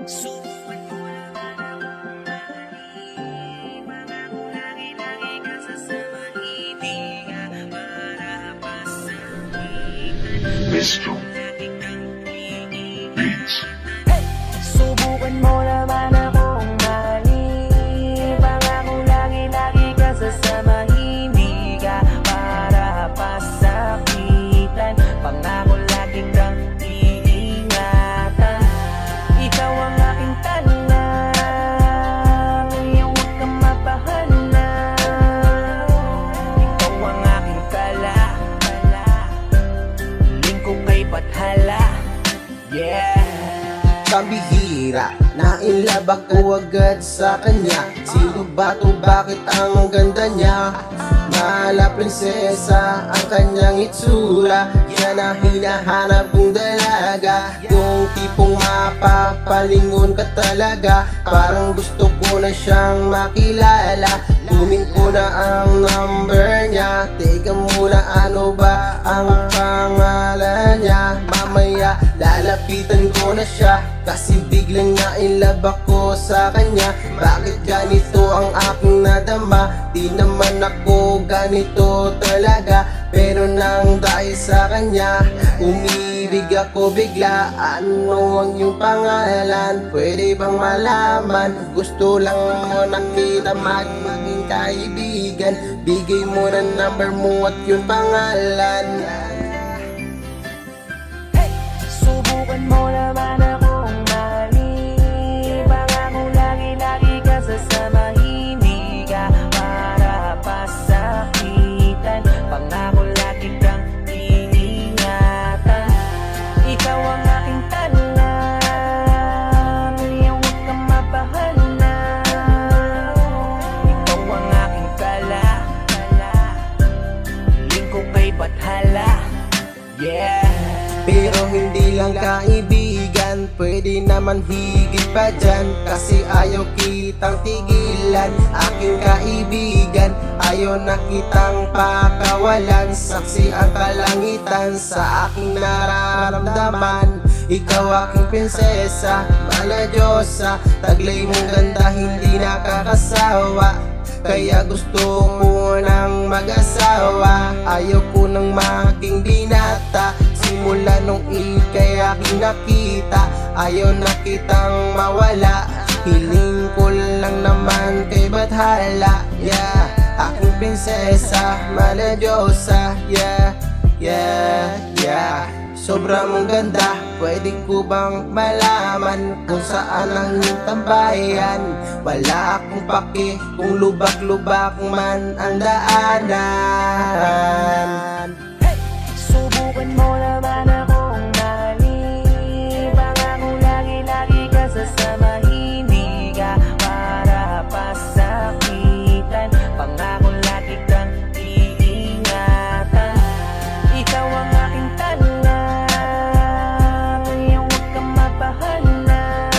Subukan mo naman akong mahalin. Pangako lagi-lagi ka sasama, hindi ka marapasakitan. Mr. Lagi kang Beats. subukan mo naman akong mahalin. Pangako lagi-lagi ka sasama, hindi ka marapasakitan. Pangako lagi kang iingatan. Ikaw ang aking talang, ngayon huwag kang mapahalang. Ikaw ang aking kala, lingkod kay Bathala. Yeah. Pambihira, nainlove ako agad sa kanya. Sino ba to? Bakit ang ganda niya? Mala prinsesa ang kanyang itsura. Yan ang hinahanap kong dalaga. Yung tipong mapapalingon ka talaga. Parang gusto ko na siyang makilala. Kunin ko na ang number niya. Teka muna, ano ba ang pangalan niya? Mamaya lalapitan ko na siya, kasi biglang na-inlove ako sa kanya. Bakit ganito ang aking nadama? Di naman ako ganito talaga, pero nang dahil sa kanya umibig ako bigla. Ano ang iyong pangalan? Pwede bang malaman? Gusto lang mo nakita, maging kaibigan. Bigay mo na number mo at yung pangalan. Subukan mo naman akong mahalin. Pangako lagi-lagi ka sasama, hindi ka marapasakitan. Pangako lagi kang iingatan. Ikaw ang aking talang, ngayon huwag kang mapahalang. Ikaw ang aking kala, lingkod kay Bathala. Yeah. Pero hindi lang kaibigan, pwede naman higit pa dyan. Kasi ayaw kitang tigilan, aking kaibigan. Ayaw na kitang pakawalan, saksi ang kalangitan sa aking nararamdaman. Ikaw aking prinsesa, mala Diyosa. Taglay mong ganda, hindi nakakasawa. Kaya gusto ko nang mag-asawa. Ayaw ko nang maging binata. Simula nung ika'y aking nakita, ayaw na kitang mawala. Hiling ko lang naman kay Bathala. Yeah, aking prinsesa, mala Diyosa. Yeah, yeah, yeah. Sobra mong ganda, pwede ko bang malaman kung saan ang iyong tambayan? Wala akong pake kung lubak-lubak man ang daanan. Subukan mo naman akong mahalin. Pangako lagi-lagi ka sasama, hindi ka marapasakitan. Pangako lagi kang iingatan. Ikaw ang aking talang, ngayon huwag kang mapahalang.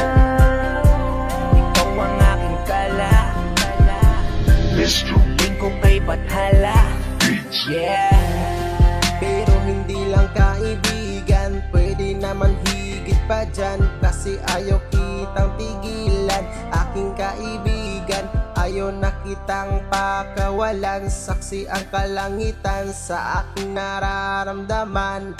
Ikaw ang aking kala, Mr. lingkod kay Bathala. Beats. Yeah. Pero hindi lang kaibigan, pwede naman higit pa dyan. Kasi ayaw kitang tigilan, aking kaibigan. Ayaw na kitang pakawalan, saksi ang kalangitan sa aking nararamdaman.